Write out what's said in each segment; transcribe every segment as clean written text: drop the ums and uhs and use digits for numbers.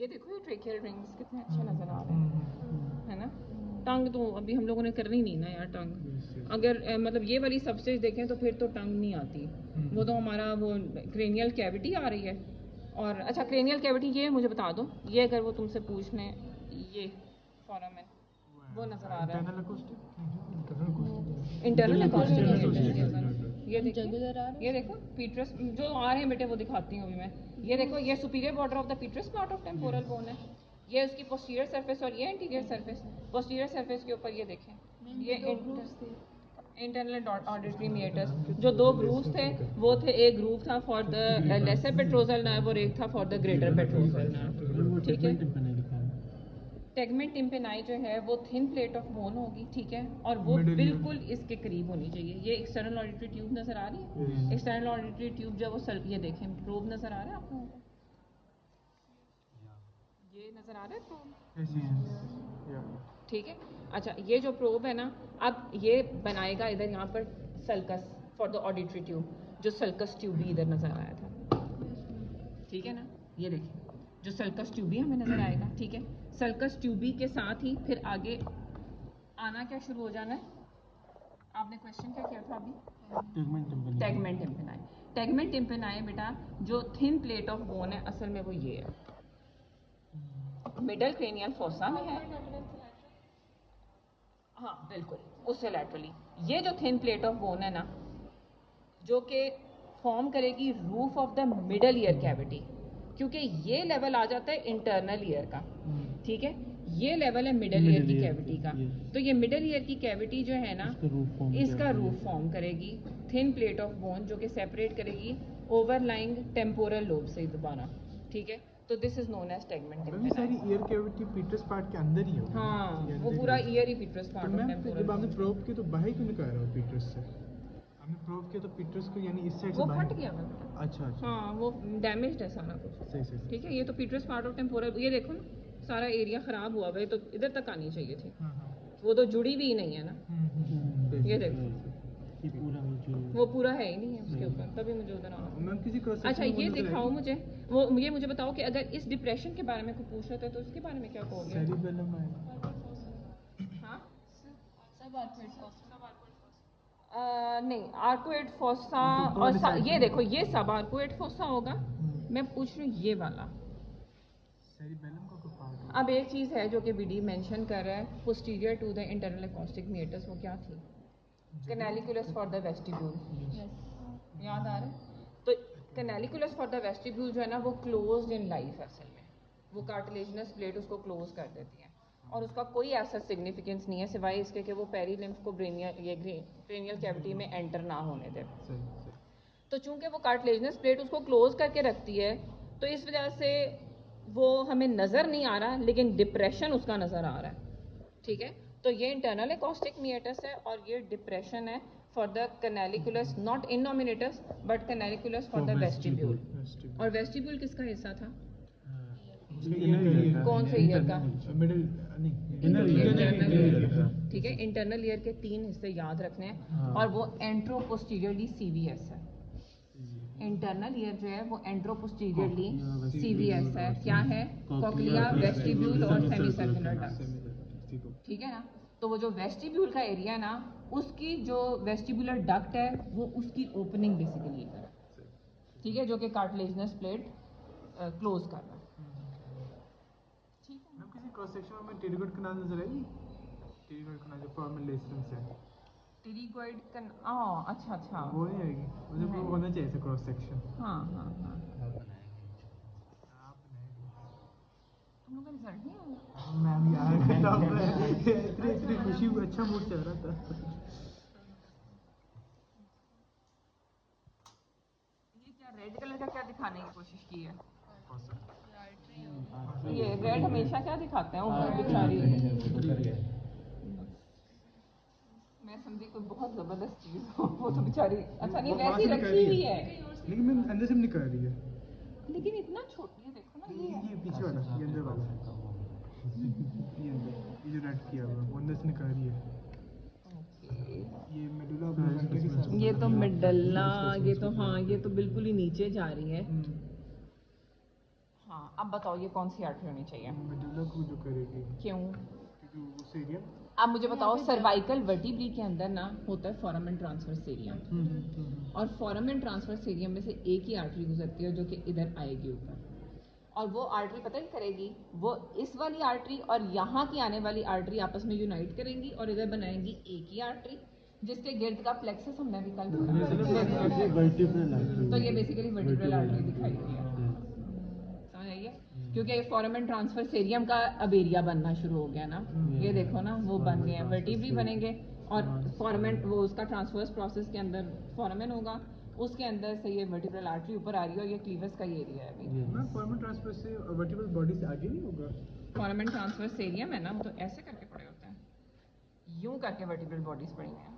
ये देखो ये ट्रेकियल रिंग्स कितने अच्छे नजर आ रहे हैं, है ना। टंग तो अभी हम लोगों ने करनी नहीं ना यार टंग। अगर मतलब ये वाली सबस्टेज देखें तो फिर तो टंग नहीं आती, वो तो हमारा वो क्रेनियल कैविटी आ रही है। और अच्छा क्रेनियल कैविटी ये मुझे बता दो, ये अगर वो तुमसे पूछने ये फोरामेन वो नजर आ रहा है इंटरनल अकॉस्टिक। ये देखो पीट्रस जो आ रहे हैं बेटे वो दिखाती हूँ अभी मैं। ये देखो ये superior border of the petrous part of temporal bone है, ये उसकी पोस्टीरियर सरफेस और ये एंटीरियर सरफेस। पोस्टीरियर सरफेस के ऊपर ये देखें ये इंटरनल ऑडिटरी मीटर्स, जो दो ग्रूव्स थे वो थे, एक ग्रूव था for the lesser petrosal nerve और एक था for the greater petrosal nerve, ठीक है। टेगमेंट टिम्पेनाई जो है वो थिन प्लेट ऑफ बोन होगी, ठीक है, और वो बिल्कुल इसके करीब होनी चाहिए। ये एक्सटर्नल ऑडिटरी ट्यूब नजर आ रही है, एक्सटर्नल ऑडिटरी ट्यूब जब वो ये देखें प्रोब नजर आ रहा है आपको, ये नजर आ रहा है प्रोब, ठीक है। अच्छा ये जो प्रोब है ना, अब ये बनाएगा इधर यहाँ पर sulcus for the auditory tube, जो सल्कस ट्यूब भी इधर नजर आया था, ठीक है ना। ये देखिए जो सल्कस ट्यूबी हमें नजर आएगा, ठीक है। सल्कस ट्यूबी के साथ ही फिर आगे आना क्या शुरू हो जाना है, आपने क्वेश्चन क्या किया था अभी, टेगमेंट टिम्पेनाई। टेगमेंट टिम्पेनाई बेटा जो थिन प्लेट ऑफ बोन है असल में वो ये है, मिडल क्रेनियल फोसा में है, हाँ बिल्कुल उससे लैटरली। ये जो थिन प्लेट ऑफ बोन है ना जो कि फॉर्म करेगी roof of the middle ear cavity, क्योंकि ये लेवल आ जाता है इंटरनल ईयर का, ठीक है। ये लेवल है मिडल ईयर की कैविटी का, तो ये मिडल ईयर की कैविटी जो है ना इसका रूफ फॉर्म करेगी थिन प्लेट ऑफ बोन, जो कि सेपरेट करेगी ओवरलाइंग टेम्पोरल लोब से दोबारा, ठीक है। तो this is known as tegmen tympani. सारी ईयर कैविटी पीटर्स पार्ट के अंदर ही होगी। हाँ वो पूरा ईयर ही पीटर्स पार्ट ऑफ टेम्पोरल। जब आपने प्रोब किया तो बाहर क्यों निकाल रहा हो पीटर्स से, आपने प्रोब किया तो पीटर्स को यानी इस साइड से वो बाहर फट गया था बेटा, अच्छा अच्छा हाँ वो डैमेज्ड है सारा कुछ, सही ठीक है। ये तो पीटर्स पार्ट ऑफ टेम्पोरल, ये देखो ना सारा एरिया खराब हुआ है, तो इधर तक आनी चाहिए थी, वो तो जुड़ी भी नहीं है ना। ये देखो वो पूरा है ही नहीं है उसके ऊपर, तभी मुझे उधर आना। अच्छा ये दिखाओ मुझे, वो ये मुझे बताओ कि अगर इस डिप्रेशन के बारे में कोई पूछ रहा था तो उसके बारे में क्या कहोगे। हाँ नहीं आर्कोएड फोसा और ये देखो ये सब आर्कोएड फोसा होगा, मैं पूछ रही हूँ ये वाला। अब एक चीज़ है जो कि बीडी मेंशन कर रहा है, posterior to the internal acoustic meatus, वो क्या थी, कैनालिकुलस फॉर द वेस्टिब्यूल, याद आ रहा है। तो कैनालिकुलस फॉर द वेस्टिब्यूल जो है ना वो क्लोज्ड इन लाइफ असल में, वो कार्टिलेजिनस प्लेट उसको क्लोज कर देती है और उसका कोई ऐसा सिग्निफिकेंस नहीं है सिवाय इसके कि वो पेरीलिम्फ को क्रेनियल कैविटी में एंटर ना होने दे। तो चूंकि वो कार्टिलेजिनस प्लेट उसको क्लोज करके रखती है तो इस वजह से वो हमें नज़र नहीं आ रहा, लेकिन डिप्रेशन उसका नज़र आ रहा है, ठीक है। तो ये इंटरनल अकॉस्टिक मीटस है और ये डिप्रेशन है for the canaliculus, not innominatus but canaliculus for the vestibule. और वेस्टिब्यूल किसका हिस्सा था, कौन से ईयर का, ठीक है। इंटरनल ईयर के 3 हिस्से याद रखने हैं और वो एंट्रोपोस्टीरियरली सीवीएस है। इंटरनल ईयर जो है वो एंट्रोपोस्टीरियरली सीवीएस है, क्या है, कॉक्लिया, वेस्टिब्यूल और सेमीसर्कुलर डक्ट्स, ठीक है ना। तो वो जो वेस्टिब्यूल का एरिया है ना उसकी जो वेस्टिबुलर डक्ट है वो उसकी ओपनिंग बेसिकली है, ठीक है, जो कि कार्टिलेजिनस प्लेट क्लोज कर रहा है, ठीक है। मैम किसी क्रॉस सेक्शन में टेरिगोइड कैनाल नजर आई, टेरिगोइड कैनाल जो फॉर्मल लेसरम से टेरिगोइड अच्छा अच्छा वो नहीं आएगी, मुझे वो होना चाहिए क्रॉस सेक्शन। हाँ हाँ हाँ आप बनाएंगे तुम लोग का रिजल्ट नहीं आया मैम यार इतनी खुशी, अच्छा मूड चल रहा था। ये क्या रेड कलर का क्या दिखाने की कोशिश की है, ये रेड हमेशा क्या दिखाते हैं ऊपर बेचारी, मैं समझी कोई बहुत जबरदस्त चीज हो, वो तो बेचारी अच्छा नहीं वैसी रखी हुई है, लेकिन मैम अंदर से निकल रही है, लेकिन इतना छोटी है, देखो ना ये पीछे वाला, ये अंदर वाला, ये अंदर, ये जो रेड किया हुआ वो अंदर से निकल रही है। ये मेडुला ऑब्लिंगेटा के साथ, ये तो मेडल्ला, ये तो हाँ ये तो बिल्कुल ही नीचे जा रही है, हाँ अब बताओ ये कौन सी आर्टरी होनी चाहिए? मेडुला को जो करेगी। क्यों? क्योंकि वो सेरियम। अब मुझे बताओ सर्वाइकल वर्टिब्री के अंदर ना होता है फोरामेन ट्रांसवर्स एरियम, और फोरामेन ट्रांसवर्स एरियम में से एक ही आर्टरी गुजरती है जो कि इधर आएगी ऊपर, और वो आर्टरी पता ही करेगी, वो इस वाली आर्टरी और यहाँ की आने वाली आर्टरी आपस में यूनाइट करेंगी और इधर बनाएंगी एक ही आर्टरी जिसके गिर्द का प्लेक्सस हमने भी कल तो ये बेसिकली वर्टिब्रल आर्टरी दिखाई गई है, समझ आइए? क्योंकि फोरामेन ट्रांसवर्स एरियम का अब एरिया बनना शुरू हो गया ना, ये देखो ना वो बन गए हैं, वर्टिब्री बनेंगे और फोरामेन वो उसका ट्रांसवर्स प्रोसेस के अंदर फोरामेन होगा, उसके अंदर से ये वर्टिब्रल आर्टरी ऊपर आ रही है और ये क्लीवस का ये एरिया है अभी। मैम फोरामेन ट्रांसवर्स से वर्टिब्रल बॉडी से आगे नहीं होगा? फोरामेन ट्रांसवर्स एरियम है ना, वो तो ऐसे करके पड़े होते हैं, यूं करके वर्टिब्रल बॉडीज पड़ी हैं,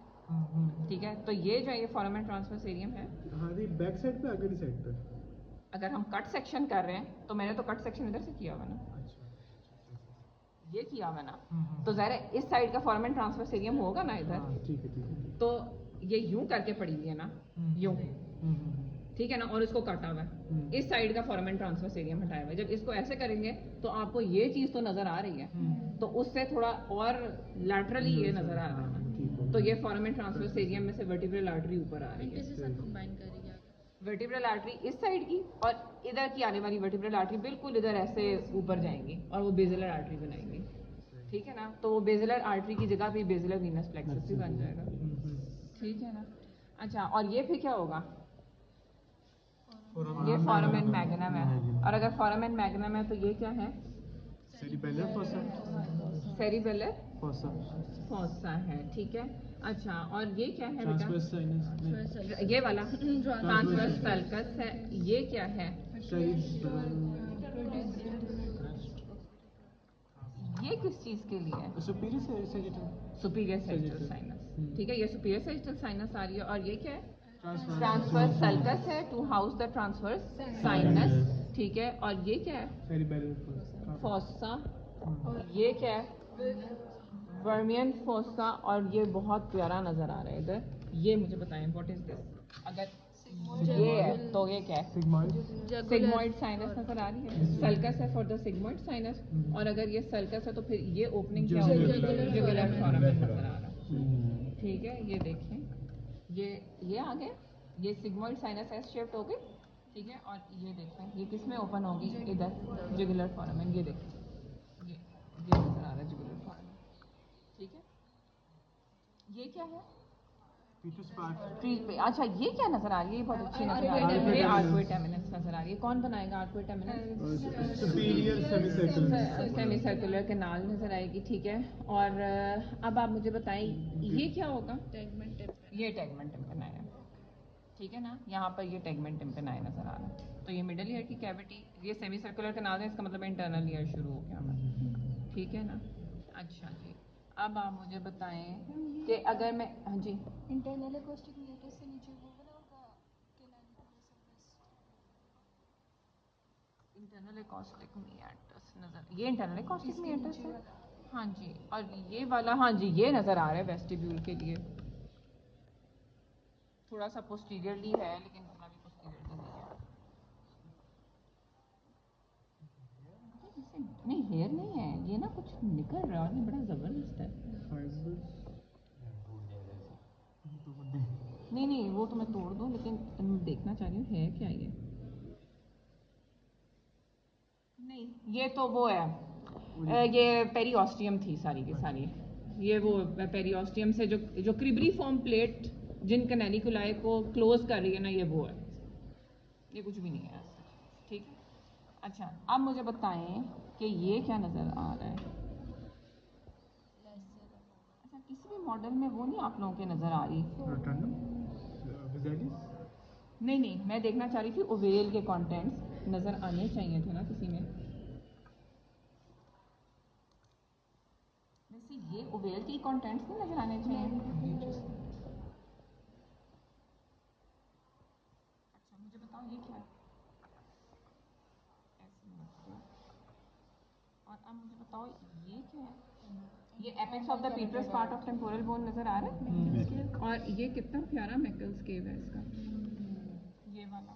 ठीक है? तो ये जो है ये फोरामेन ट्रांसवर्स एरियम है। हाँ ये बैक साइड पे आगे साइड पे? अगर हम कट सेक्शन कर रहे हैं तो मैंने तो कट सेक्शन इधर से किया हुआ ना, ये किया हुआ ना, तो ज़ाहिर है इस साइड का फोरामेन ट्रांसवर्स एरियम होगा ना इधर, ठीक है ठीक है। तो ये यूं करके पड़ी हुई है ना, यूं, ठीक है ना, और इसको काटा हुआ है, इस साइड का फोरामेन ट्रांसवर्स एरियम हटाया हुआ है। जब इसको ऐसे करेंगे तो आपको ये चीज़ तो नज़र आ रही है, तो उससे थोड़ा और लैटरली ये नज़र आ रहा है ना, तो ये फोरामेन ट्रांसवर्स एरियम में से वर्टिब्रल आर्टरी ऊपर आ रही है, वर्टिब्रल आर्टरी इस साइड की और इधर की आने वाली वर्टिब्रल आर्टरी बिल्कुल इधर ऐसे ऊपर जाएंगी और वो बेसिलर आर्टरी बनाएंगी, ठीक है ना? तो वो बेसिलर आर्टरी की जगह पे बेसिलर वीनस प्लेक्सस भी बन जाएगा, ठीक है ना? अच्छा, और ये फिर क्या होगा? ये फोरामेन मैग्नम है, और अगर फोरामेन मैग्नम है तो ये क्या है? Cerebellar fossa. Cerebellar fossa. Fossa है, ठीक है। अच्छा, और ये क्या है ट्रांसवर्स बेटा? साइनस। ये वाला ट्रांसवर्स सल्कस है, ये क्या है? ये किस चीज के लिए है? Superior sagittal. Superior sagittal sinus, ठीक है, ये सुपीरियर सैजिटल साइनस आ रही है, और ये क्या है? ट्रांसवर्स सल्कस है to house the transverse sinus, ठीक है, और ये क्या है? सेरिबेलर फोसा, ये क्या है? वर्मियन फोसा, और ये बहुत प्यारा नजर आ रहा है इधर, ये मुझे बताएं व्हाट इज दिस? अगर ये है तो ये क्या है? सिग्मॉइड साइनस नजर आ रही है, सल्कस है फॉर द सिग्मॉइड साइनस, और अगर ये सल्कस है तो फिर ये ओपनिंग क्या होगी? जुगुलर फोरामेन नजर आ रहा है, ठीक है, ये देखें, ये आ गया, ये सिग्मॉइड साइनस एस शेप्ड हो गई, ठीक है, और ये देखें ये किस में ओपन होगी? इधर जुगुलर फोरामेन, ये देखें ये नजर आ रहा है जुगुलर फोरामेन, ठीक है। ये क्या है? अच्छा, ये क्या नजर आ रही है? ये बहुत अच्छी नजर आ रही है, ये आर्कुएट एमिनेंस नजर आ रही है। कौन बनाएगा आर्कुएट एमिनेंस? सुपीरियर सेमीसर्कुलर। सेमीसर्कुलर कैनाल नजर आएगी, ठीक है। और अब आप मुझे बताएं ये क्या होगा? ये टैगमेंट टिम्पेनाई, ठीक है ना, यहाँ पर ये टैगमेंट टिम्पेनाई नजर आ रहा है, तो ये मिडल ईयर की कैविटी, ये सेमीसर्कुलर कैनाल है, इसका मतलब इंटरनल ईयर शुरू हो गया हमारा, ठीक है ना। अच्छा जी, अब आप मुझे बताएं कि अगर मैं, हाँ जी, इंटरनल एकॉस्टिक मीटर से नीचे वो वाला होगा इंटरनल एकॉस्टिक मीटर्स नजर, ये इंटरनल एकॉस्टिक मीटर्स है, हाँ जी, और ये वाला, हाँ जी, ये नजर आ रहा है वेस्टिब्यूल के लिए, थोड़ा सा पोस्टीरियरली है लेकिन इतना भी पोस्टीरियरली नहीं है। नहीं, हेयर नहीं है ये, ना कुछ निकल रहा है, ये बड़ा जबरदस्त है। नहीं, वो तो मैं तोड़ दूं, लेकिन देखना चाह रही हूँ है क्या ये। नहीं, ये तो वो है, ये पेरियोस्टियम थी सारी की सारी, ये वो पेरियोस्टियम से जो क्रिबरी फॉर्म प्लेट जिन कैनालिकुलाई को क्लोज कर रही है ना, ये वो है, ये कुछ भी नहीं है, ठीक है। अच्छा, अब मुझे बताएं कि ये क्या नज़र आ रहा है? अच्छा, किसी भी मॉडल में वो नहीं आप लोगों के नज़र आ रही? नहीं, मैं देखना चाह रही थी ओवेल के कंटेंट्स नज़र आने चाहिए थे ना किसी में। वैसे ये ओवेल के कंटेंट्स नहीं नज़र आने चाहिए? अच्छा, मुझे बताओ ये क्या है? और अब मुझे बताओ ये क्या है? ये apex of the Peters part of temporal bone नजर आ रहा है, और ये कितना प्यारा मैकल्स केव है इसका, ये वाला,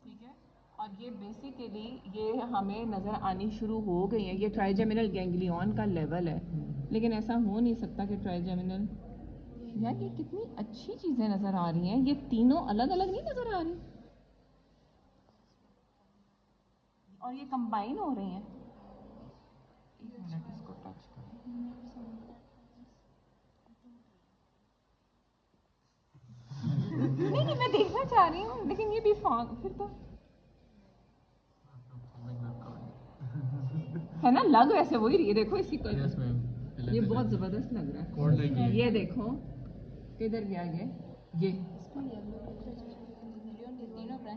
ठीक है, और और ये बेसिकली ये हमें नज़र आनी शुरू हो गई है, ये ट्राइजेमिनल गैंग्लियन का लेवल है। लेकिन ऐसा हो नहीं सकता कि ट्राइजेमिनल, यार ये कितनी अच्छी चीज़ें नज़र आ रही हैं, ये तीनों अलग अलग नहीं नज़र आ रही और ये कंबाइन हो रही हैं। एक मिनट इसको टच करें। नहीं मैं देखना चाह रही हूँ, लेकिन ये भी फिर तो है ना, लग वैसे वही रही है। देखो इसकी ये बहुत जबरदस्त लग रहा है। ये देखो किधर गया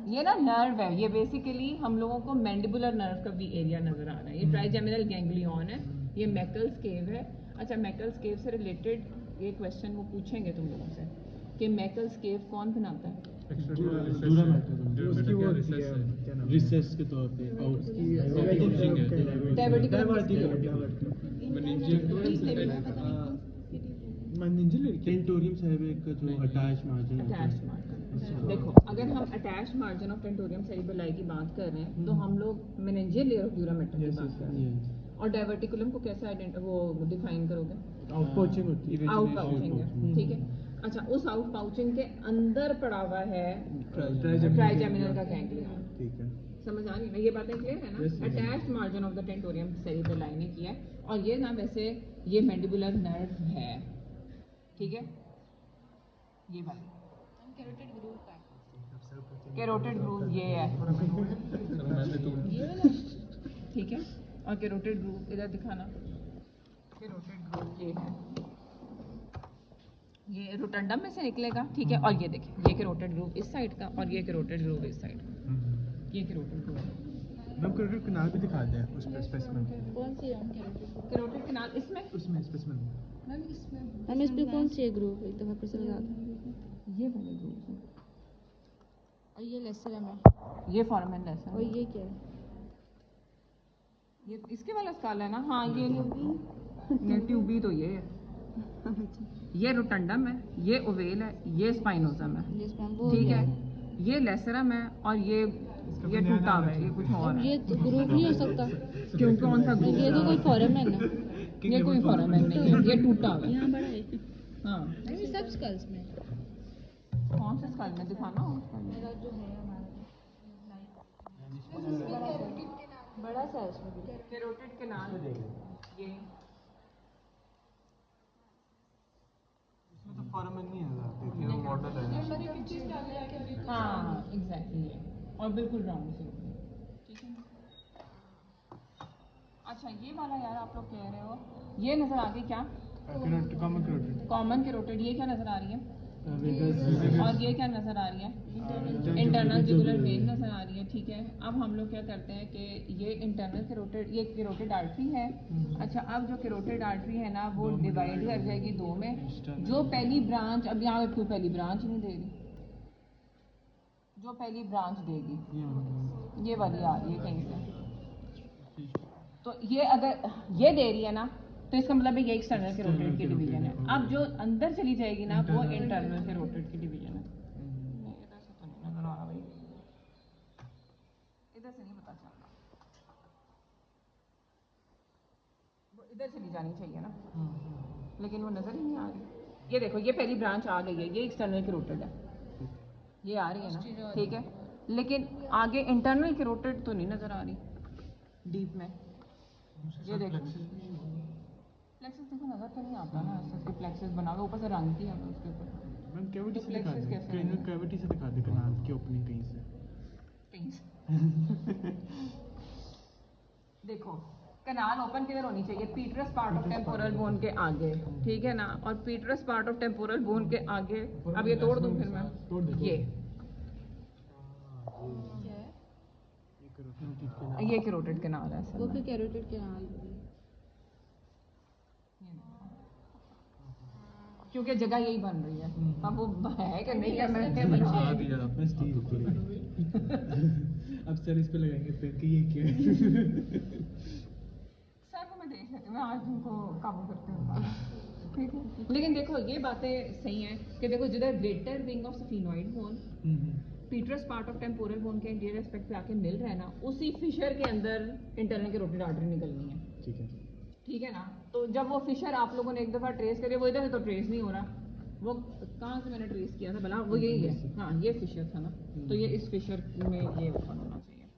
ये ना नर्व है, ये बेसिकली हम लोगों को मैंडिबुलर नर्व का भी एरिया नजर आ रहा है। ये ट्राइजेमिनल गैंग्लियन है, ये मैकल्स केव है। अच्छा, मैकल्स केव से रिलेटेड ये क्वेश्चन वो पूछेंगे तुम लोगों से कि मैकल्स केव कौन बनाता है? रिसेस के तौर पे टेंटोरियम सेरेब्रम का जो अटैच मार्जिन। देखो, अगर हम attach margin of tentorium cerebrum की बात कर रहे हैं तो हम लोग meningeal layer of dura mater की बात कर रहे हैं। और डायवर्टिकुलम को कैसे वो डिफाइन करोगे? आउट पाउचिंग होती है, आउट पाउचिंग है, ठीक है। अच्छा, उस आउट पाउचिंग के अंदर पड़ा हुआ है ट्राइजेमिनल का गैंग्लियन, ठीक है। समझ आ रही है ना, ये बातें क्लियर है ना? Attached margin of the tentorium cerebrum line किया है। और ये ना वैसे ये मैंडिबुलर नर्व है, ठीक है। ये बात कैरोटिड ग्रूव ये है, ठीक है। और कैरोटिड ग्रूव इधर दिखाना, कैरोटिड ग्रूव ये है, ये रोटंडम में से निकलेगा, ठीक है। और ये देखिए, ये कैरोटिड ग्रूव इस साइड का और ये कैरोटिड ग्रूव इस साइड का, ये कैरोटिड ग्रूव है। मैम कैरोटिड कैनाल भी दिखा दें उस पे स्पेसिमेन। कौन सी है कैरोटिड कैनाल इसमें स्पेसिमेन मैम? इसमें हम इस पे कौन सी है ग्रुप एक दफा फिर से लगा दो। ये वाले ग्रूव है और ये लेसर है, ये फॉर्मन लेस और है। ये क्या है? ये इसके वाला स्काल है ना? हाँ, ये नेटिव बी तो ये है। ये रोटंडम है, ये ओवेल है, ये स्पाइनोसम है, जिसमें वो ठीक है। ये लेसरम है और ये टूटा हुआ है, ये कुछ और है। ये ग्रुप नहीं हो सकता क्यों? कौन सा ग्रुप? ये तो कोई फॉरम है ना, ये कोई फॉर्म नहीं है, ये टूटा हुआ है। यहाँ बड़ा है। हाँ, नहीं सब स्कल्स में कौन से स्काल में दिखाना? मेरा जो है बड़ा सा है उसमें भी। कैरोटिड कैनाल ये तो फॉर्मन नहीं है, देखिए वो मॉडल है। हाँ एग्जैक्टली ये, और बिल्कुल राउंड से, ठीक है। अच्छा, ये वाला यार आप लोग कह रहे हो, ये नजर आ गई क्या? Common carotid. कॉमन कैरोटिड, ये क्या नजर आ रही है? और ये क्या नजर आ रही है? इंटरनल जुगुलर वेन नजर आ रही है, ठीक है। अब हम लोग क्या करते हैं कि ये इंटरनल कैरोटिड, ये कैरोटिड आर्टरी है। अच्छा, अब जो कैरोटिड आर्टरी है ना, वो डिवाइड कर जाएगी दो में। जो पहली ब्रांच, अब यहाँ कोई पहली ब्रांच नहीं दे रही, जो पहली ब्रांच देगी ये वाली आ रही है कहीं से, तो ये अगर ये दे रही है ना, तो इसका मतलब है ये एक्सटर्नल कैरोटिड की डिवीजन है। अब जो अंदर चली जाएगी ना, वो इंटरनल कैरोटिड की डिवीजन है। इधर से तो नहीं नजर आ रहा भाई, इधर से नहीं पता चल रहा, वो इधर चली जानी चाहिए ना, लेकिन वो नजर ही नहीं आ रही। ये देखो, ये पहली ब्रांच आ गई है, ये एक्सटर्नल कैरोटिड है, ये आ रही है ना, ठीक है। लेकिन आगे इंटरनल कैरोटिड तो नहीं नजर आ रही डीप में। ये देखो प्लेक्सस, देखो नजर तो नहीं आता ना, इसके प्लेक्सस बना हुआ ऊपर से रंग की है उसके ऊपर। मैम कैविटी तो से दिखा plexus दे, कैसे है? कैविटी से दिखा दे कैनाल की ओपनिंग कहीं से। देखो, कनाल ओपन किधर होनी चाहिए? Peters part of temporal bone के आगे, ठीक है ना। और Peters part of temporal bone के आगे, अब ये तोड़ दूं फिर मैं, ये कैरोटिड कैनाल है वो असल फिर में। Carotid canal. क्योंकि जगह यही बन रही है, अब वो है कि नहीं है मैंने बना दिया आपने स्टील ऊपर। अब सर इस पे लगाएंगे फिर कि ये क्या है। सर को मैं देख लेती हूँ, मैं आज उनको काबू करती हूँ, ठीक है। लेकिन देखो, ये बातें सही हैं कि देखो जिधर greater wing of sphenoid bone, petrous part of temporal bone के इंटीरियर एस्पेक्ट पे आके मिल रहा है ना, उसी फिशर के अंदर इंटरनल कैरोटिड आर्टरी निकलनी है। ठीक है। ठीक है ना। तो जब वो फिशर आप लोगों ने एक दफ़ा ट्रेस करिए, वो इधर से तो ट्रेस नहीं हो रहा, वो कहाँ से मैंने ट्रेस किया था भला, वो यही है। हाँ ये फिशर था ना, तो ये इस फिशर में ये ओपन होना चाहिए।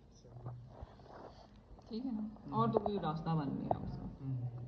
ठीक है ना, और तो कोई रास्ता बन नहीं रहा उसका।